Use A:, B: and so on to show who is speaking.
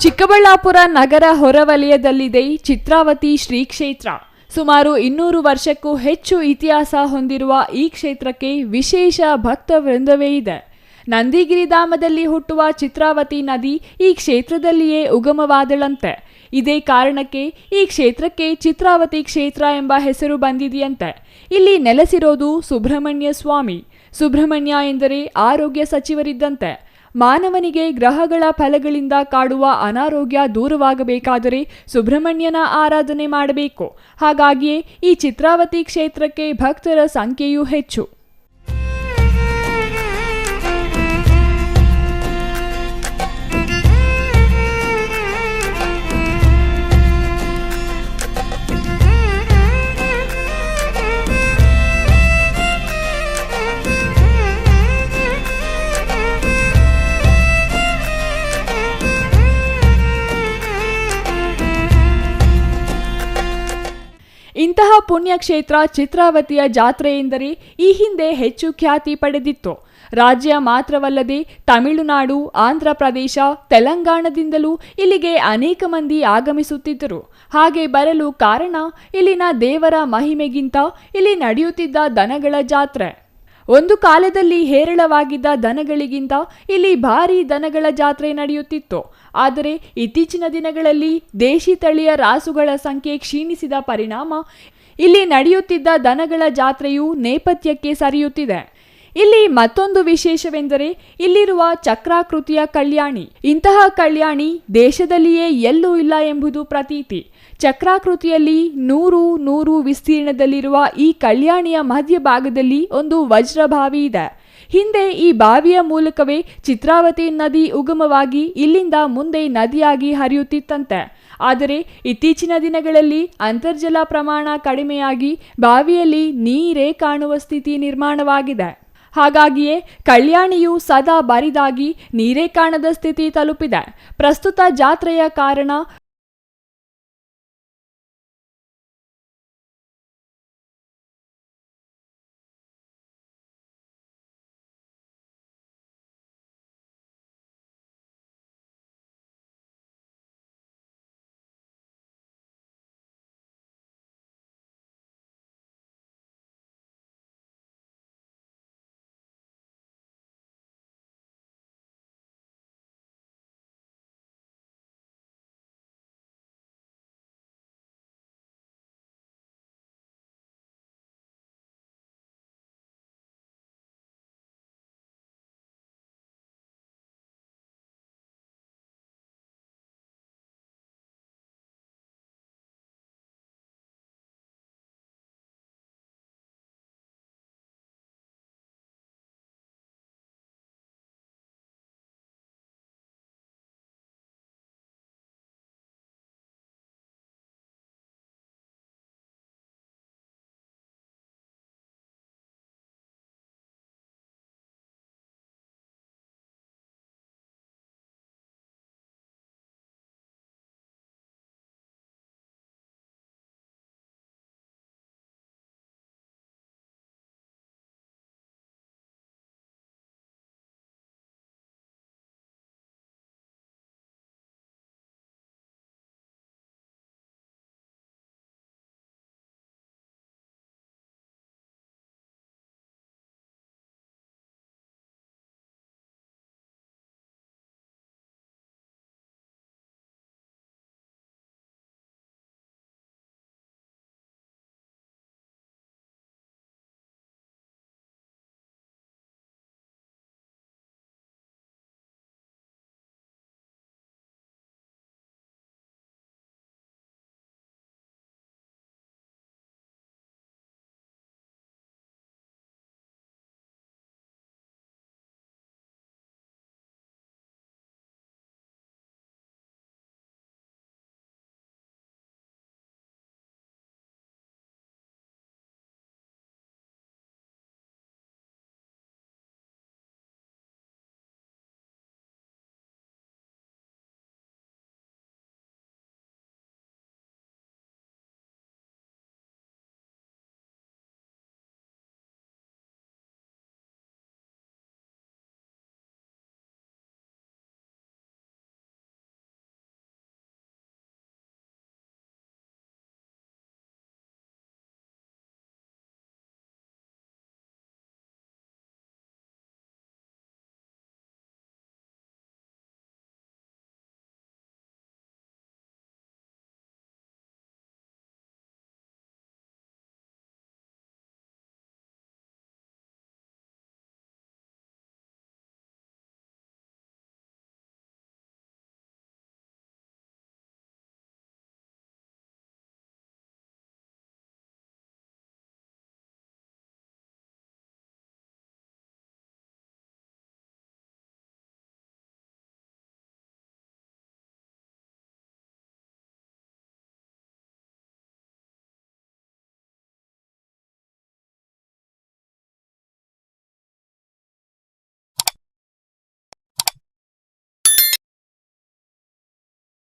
A: ಚಿಕ್ಕಬಳ್ಳಾಪುರ ನಗರ ಹೊರವಲಯದಲ್ಲಿದೆ ಚಿತ್ರಾವತಿ ಶ್ರೀ ಕ್ಷೇತ್ರ. ಸುಮಾರು 200 ವರ್ಷಕ್ಕೂ ಹೆಚ್ಚು ಇತಿಹಾಸ ಹೊಂದಿರುವ ಈ ಕ್ಷೇತ್ರಕ್ಕೆ ವಿಶೇಷ ಭಕ್ತ ವೃಂದವೇ ಇದೆ. ನಂದಿಗಿರಿಧಾಮದಲ್ಲಿ ಹುಟ್ಟುವ ಚಿತ್ರಾವತಿ ನದಿ ಈ ಕ್ಷೇತ್ರದಲ್ಲಿಯೇ ಉಗಮವಾದಳಂತೆ. ಇದೇ ಕಾರಣಕ್ಕೆ ಈ ಕ್ಷೇತ್ರಕ್ಕೆ ಚಿತ್ರಾವತಿ ಕ್ಷೇತ್ರ ಎಂಬ ಹೆಸರು ಬಂದಿದೆಯಂತೆ. ಇಲ್ಲಿ ನೆಲೆಸಿರೋದು ಸುಬ್ರಹ್ಮಣ್ಯ ಸ್ವಾಮಿ. ಸುಬ್ರಹ್ಮಣ್ಯ ಎಂದರೆ ಆರೋಗ್ಯ ಸಚಿವರಿದ್ದಂತೆ. ಮಾನವನಿಗೆ ಗ್ರಹಗಳ ಫಲಗಳಿಂದ ಕಾಡುವ ಅನಾರೋಗ್ಯ ದೂರವಾಗಬೇಕಾದರೆ ಸುಬ್ರಹ್ಮಣ್ಯನ ಆರಾಧನೆ ಮಾಡಬೇಕು. ಹಾಗಾಗಿಯೇ ಈ ಚಿತ್ರಾವತಿ ಕ್ಷೇತ್ರಕ್ಕೆ ಭಕ್ತರ ಸಂಖ್ಯೆಯೂ ಹೆಚ್ಚು. ಇಂತಹ ಪುಣ್ಯಕ್ಷೇತ್ರ ಚಿತ್ರಾವತಿಯ ಜಾತ್ರೆ ಎಂದರೆ ಈ ಹಿಂದೆ ಹೆಚ್ಚು ಖ್ಯಾತಿ ಪಡೆದಿತ್ತು. ರಾಜ್ಯ ಮಾತ್ರವಲ್ಲದೆ ತಮಿಳುನಾಡು, ಆಂಧ್ರ ಪ್ರದೇಶ, ತೆಲಂಗಾಣದಿಂದಲೂ ಇಲ್ಲಿಗೆ ಅನೇಕ ಮಂದಿ ಆಗಮಿಸುತ್ತಿದ್ದರು. ಹಾಗೆ ಬರಲು ಕಾರಣ ಇಲ್ಲಿನ ದೇವರ ಮಹಿಮೆಗಿಂತ ಇಲ್ಲಿ ನಡೆಯುತ್ತಿದ್ದ ದನಗಳ ಜಾತ್ರೆ. ಒಂದು ಕಾಲದಲ್ಲಿ ಹೇರಳವಾಗಿದ್ದ ದನಗಳಿಗಿಂತ ಇಲ್ಲಿ ಭಾರೀ ದನಗಳ ಜಾತ್ರೆ ನಡೆಯುತ್ತಿತ್ತು. ಆದರೆ ಇತ್ತೀಚಿನ ದಿನಗಳಲ್ಲಿ ದೇಶಿ ತಳಿಯ ರಾಸುಗಳ ಸಂಖ್ಯೆ ಕ್ಷೀಣಿಸಿದ ಪರಿಣಾಮ ಇಲ್ಲಿ ನಡೆಯುತ್ತಿದ್ದ ದನಗಳ ಜಾತ್ರೆಯು ನೇಪಥ್ಯಕ್ಕೆ ಸರಿಯುತ್ತಿದೆ. ಇಲ್ಲಿ ಮತ್ತೊಂದು ವಿಶೇಷವೆಂದರೆ ಇಲ್ಲಿರುವ ಚಕ್ರಾಕೃತಿಯ ಕಲ್ಯಾಣಿ. ಇಂತಹ ಕಲ್ಯಾಣಿ ದೇಶದಲ್ಲಿಯೇ ಎಲ್ಲೂ ಇಲ್ಲ ಎಂಬುದು ಪ್ರತೀತಿ. ಚಕ್ರಾಕೃತಿಯಲ್ಲಿ 100 ವಿಸ್ತೀರ್ಣದಲ್ಲಿರುವ ಈ ಕಲ್ಯಾಣಿಯ ಮಧ್ಯಭಾಗದಲ್ಲಿ ಒಂದು ವಜ್ರಭಾವಿ ಇದೆ. ಹಿಂದೆ ಈ ಬಾವಿಯ ಮೂಲಕವೇ ಚಿತ್ರಾವತಿ ನದಿ ಉಗಮವಾಗಿ ಇಲ್ಲಿಂದ ಮುಂದೆ ನದಿಯಾಗಿ ಹರಿಯುತ್ತಿತ್ತಂತೆ. ಆದರೆ ಇತ್ತೀಚಿನ ದಿನಗಳಲ್ಲಿ ಅಂತರ್ಜಲ ಪ್ರಮಾಣ ಕಡಿಮೆಯಾಗಿ ಬಾವಿಯಲ್ಲಿ ನೀರೇ ಕಾಣುವ ಸ್ಥಿತಿ ನಿರ್ಮಾಣವಾಗಿದೆ. ಹಾಗಾಗಿಯೇ ಕಲ್ಯಾಣಿಯು ಸದಾ ಬರಿದಾಗಿ ನೀರೇ ಕಾಣದ ಸ್ಥಿತಿ ತಲುಪಿದೆ. ಪ್ರಸ್ತುತ ಜಾತ್ರೆಯ ಕಾರಣ